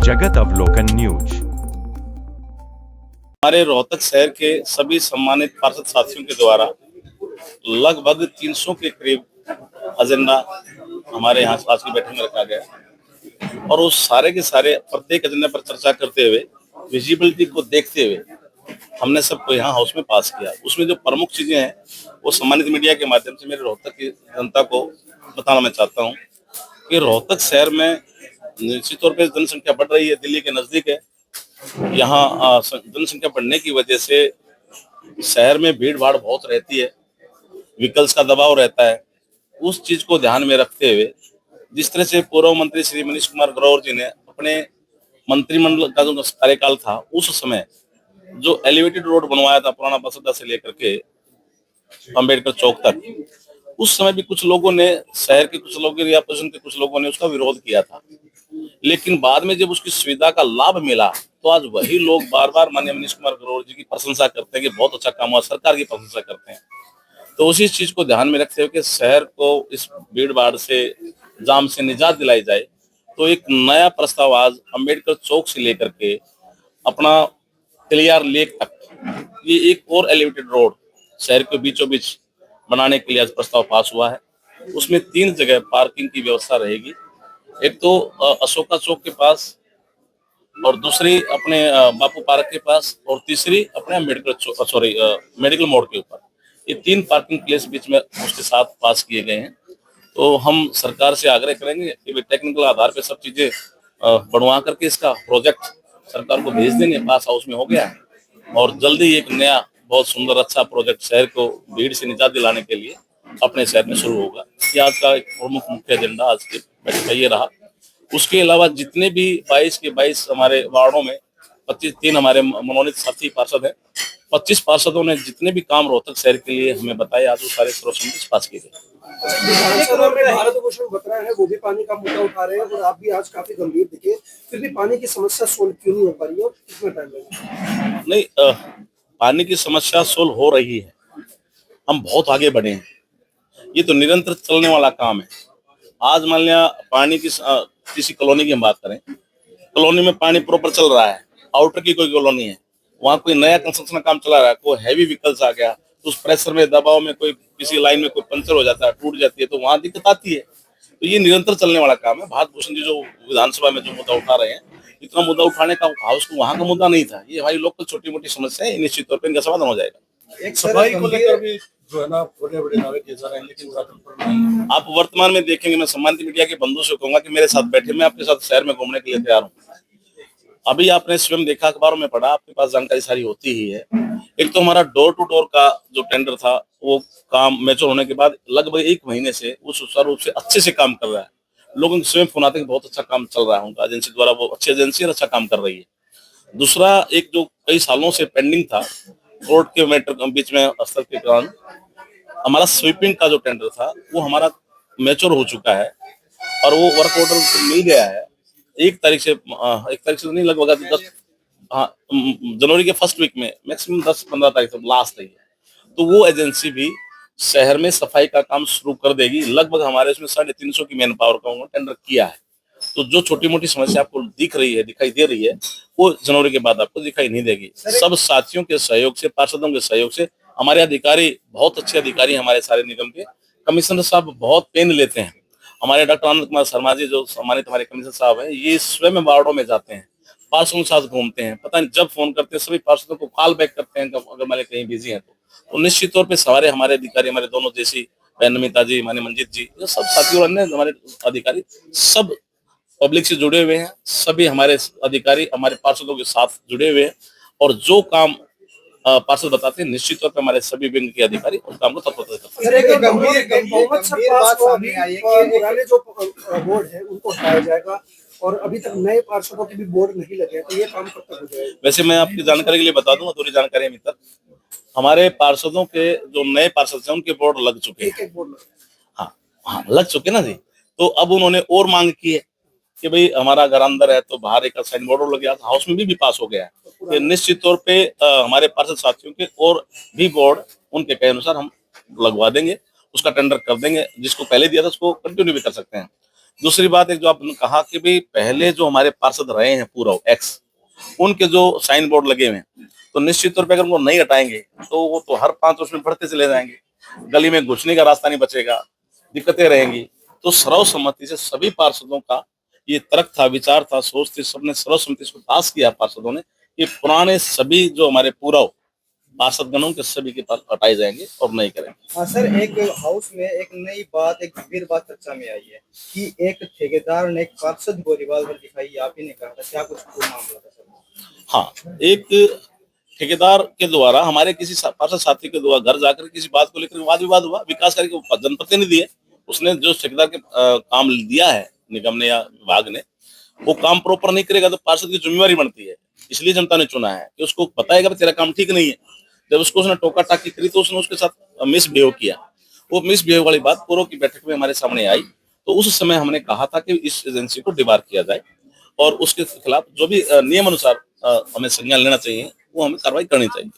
जगत अवलोकन न्यूज। हमारे रोहतक शहर के सभी सम्मानित पार्षद साथियों के द्वारा लगभग 300 के करीब एजेंडा हमारे यहाँ आज की बैठक में रखा गया और उस सारे के सारे प्रत्येक एजेंडे पर चर्चा करते हुए विजिबिलिटी को देखते हुए हमने सबको यहाँ हाउस में पास किया। उसमें जो प्रमुख चीजें हैं वो सम्मानित मीडिया के माध्यम से मेरे रोहतक की जनता को बताना मैं चाहता हूँ कि रोहतक शहर में निश्चित तौर पर जनसंख्या बढ़ रही है, दिल्ली के नजदीक है। यहाँ जनसंख्या बढ़ने की वजह से शहर में भीड़ भाड़ बहुत रहती है, व्हीकल्स का दबाव रहता है। उस चीज को ध्यान में रखते हुए जिस तरह से पूर्व मंत्री श्री मनीष कुमार ग्रोवर जी ने अपने मंत्रिमंडल का जो कार्यकाल था उस समय जो एलिवेटेड रोड बनवाया था पुराना बस अड्डा से लेकर के अंबेडकर चौक तक, उस समय भी कुछ लोगों ने, शहर के कुछ लोगों या अपोजिशन के कुछ लोगों ने उसका विरोध किया था। लेकिन बाद में जब उसकी सुविधा का लाभ मिला तो आज वही लोग बार बार माननीय मनीष कुमार ग्रोवर जी की प्रशंसा करते हैं कि बहुत अच्छा काम हुआ, सरकार की प्रशंसा करते हैं। तो उसी चीज को ध्यान में रखते हुए कि शहर को इस भीड़ भाड़ से, जाम से निजात दिलाई जाए, तो एक नया प्रस्ताव आज अंबेडकर चौक से लेकर के अपना कलियार लेक तक ये एक और एलिवेटेड रोड शहर के बीचों बीच बनाने के लिए आज प्रस्ताव पास हुआ है। उसमें 3 जगह पार्किंग की व्यवस्था रहेगी, एक तो अशोका चौक के पास और दूसरी अपने बापू पार्क के पास और तीसरी अपने अम्बेडकर मेडिकल मोड़ के ऊपर। ये 3 पार्किंग प्लेस बीच में उसके साथ पास किए गए हैं। तो हम सरकार से आग्रह करेंगे कि टेक्निकल आधार पे सब चीजें बनवा करके इसका प्रोजेक्ट सरकार को भेज देंगे। पास हाउस में हो गया है और जल्दी एक नया बहुत सुंदर अच्छा प्रोजेक्ट शहर को भीड़ से निजात दिलाने के लिए अपने शहर में शुरू होगा। ये आज का एक प्रमुख मुख्य एजेंडा आज के बैठक का ये रहा। उसके अलावा जितने भी 22 के 22 हमारे वार्डों में 25 हमारे मनोनीत साथी पार्षद हैं, 25 पार्षदों ने जितने भी काम रोहतक शहर के लिए हमें बताए आज वो सारे सर्वसम्मति पास किए गए। भारत भूषण बत्रा है, वो भी पानी का मुद्दा उठा रहे हैं और आप भी आज काफी गंभीर दिखे, फिर भी पानी की समस्या सोल्व क्यों नहीं हो पा रही है और कितना टाइम लगेगा? नहीं, पानी की समस्या सोल्व हो रही है, हम बहुत आगे बढ़े हैं। ये तो निरंतर चलने वाला काम है। आज मान लिया पानी की किसी कॉलोनी की हम बात करें, कॉलोनी में पानी प्रॉपर चल रहा है, आउटर की कोई कॉलोनी है, वहाँ कोई नया कंस्ट्रक्शन का काम चला रहा है, कोई हैवी व्हीकल्स आ गया तो उस प्रेशर में, दबाव में कोई किसी लाइन में कोई पंचर हो जाता है, टूट जाती है, तो वहाँ दिक्कत आती है। तो ये निरंतर चलने वाला काम है। भारत भूषण जी जो विधानसभा में जो मुद्दा उठा रहे हैं, इतना मुद्दा उठाने का हाउस को वहाँ का मुद्दा नहीं था। ये हमारी लोकल छोटी मोटी समस्या है, निश्चित तौर पर इनका समाधान हो जाएगा। एक सफाई को लेकर भी जो है ना बड़े बड़े दावे किए जा रहे हैं, लेकिन आप वर्तमान में देखेंगे, मैं सम्मानित मीडिया के बंधु से कहूंगा कि मेरे साथ बैठे, मैं आपके साथ शहर में घूमने के लिए तैयार हूँ। अभी आपने स्वयं देखा, अखबारों में पढ़ा, आपके पास जानकारी सारी होती ही है। एक तो हमारा डोर टू डोर का जो टेंडर था वो काम मैच्योर होने के बाद लगभग 1 महीने से वो सुचारू रूप से अच्छे से काम कर रहा है। लोगों के स्वयं फोन आते हैं, बहुत अच्छा काम चल रहा है उनका, एजेंसी द्वारा, वो अच्छी एजेंसी और अच्छा काम कर रही है। दूसरा, एक जो कई सालों से पेंडिंग था कोर्ट के मैटर बीच में अस्तर के कारण, हमारा स्वीपिंग का जो टेंडर था वो हमारा मैच्योर हो चुका है और वो वर्क ऑर्डर मिल गया है। 1 तारीख से तो नहीं, लगभग 10 जनवरी के फर्स्ट वीक में, मैक्सिमम 10-15 तारीख तक लास्ट है। तो वो एजेंसी भी शहर में सफाई का काम शुरू कर देगी। लगभग हमारे इसमें 350 की मैन पावर का उन्होंने टेंडर किया है। तो जो छोटी मोटी समस्या आपको दिख रही है, दिखाई दे रही है, वो जनवरी के बाद आपको दिखाई नहीं देगी। सब साथियों के सहयोग से, पार्षदों के सहयोग से, हमारे अधिकारी बहुत अच्छे अधिकारी, हमारे सारे निगम के कमिश्नर साहब बहुत पेन लेते हैं। हमारे डॉक्टर आनंद कुमार शर्मा जी जो सम्मानित हमारे कमिश्नर साहब हैं, ये स्वयं वार्डों में जाते हैं, पार्षदों के साथ घूमते हैं, पता नहीं जब फोन करते हैं सभी पार्षदों को कॉल बैक करते हैं अगर मान कहीं बिजी हैं तो निश्चित तौर पे सारे हमारे अधिकारी, हमारे दोनों जैसी बहन नमिता जी, माने मंजीत जी, ये सब साथी और अन्य हमारे अधिकारी सब पब्लिक से जुड़े हुए हैं। सभी हमारे अधिकारी हमारे पार्षदों के साथ जुड़े हुए हैं और जो काम पार्षद बताते हैं, निश्चित तौर पर हमारे सभी विंग के अधिकारी उस काम को तत्परता करते हैं। एक गंभीर बात सामने आई है कि पुराने जो बोर्ड है उनको हटाया जाएगा और अभी तक नए पार्षदों के भी बोर्ड नहीं लगे, तो ये काम कब तक हो जाएगा? वैसे मैं आपकी जानकारी के लिए बता दूं, अधूरी जानकारी अभी तक हमारे पार्षदों के जो नए पार्षद हैं उनके बोर्ड लग चुके हैं। हाँ, लग चुके ना जी। तो अब उन्होंने और मांग की है कि भाई हमारा घर अंदर है तो बाहर एक साइन बोर्ड लग गया, हाउस में भी पास हो गया है। निश्चित तौर पे हमारे पार्षद साथियों के और भी बोर्ड उनके कहे अनुसार हम लगवा देंगे, उसका टेंडर कर देंगे। जिसको पहले दिया था उसको कंटिन्यू भी कर सकते हैं। दूसरी बात एक जो आपने कहा कि भाई पहले जो हमारे पार्षद रहे हैं पूरा एक्स, उनके जो साइन बोर्ड लगे हुए हैं, तो निश्चित तौर पे अगर उनको नहीं हटाएंगे तो वो तो हर 5 वर्ष में बढ़ते चले जाएंगे, गली में घुसने का रास्ता नहीं बचेगा, दिक्कतें रहेंगी। तो सर्वसम्मति से सभी पार्षदों का ये तर्क था, विचार था, सोच थी, सबने सर्वसम्मति से पास किया पार्षदों ने कि पुराने सभी जो हमारे पूर्व पार्षद गणों के सभी के पास हटाए जाएंगे और नहीं करेंगे। हाँ सर, एक हाउस में एक नई बात, एक गंभीर बात चर्चा में आई है कि एक ठेकेदार ने एक पार्षद को रिवॉल्वर दिखाई, आप ही ने कहा था, क्या कुछ वो मामला था सर? हाँ, एक ठेकेदार के द्वारा हमारे किसी पार्षद साथी के द्वारा घर जाकर किसी बात को लेकर वाद विवाद हुआ। विकास कार्य के जनप्रतिनिधि है, उसने जो ठेकेदार के काम दिया है निगम ने या विभाग ने, वो काम प्रॉपर नहीं करेगा तो पार्षद की जिम्मेवारी बनती है। इसलिए जनता ने चुना है कि उसको बताएगा तेरा काम ठीक नहीं है। जब उसको उसने टोका टाकी करी तो उसने उसके साथ मिसबिहेव किया। वो मिसबिहेव वाली बात पूर्व की बैठक में हमारे सामने आई, तो उस समय हमने कहा था कि इस एजेंसी को डिबार किया जाए और उसके खिलाफ जो भी नियम अनुसार हमें संज्ञान लेना चाहिए वो हमें कार्रवाई करनी चाहिए।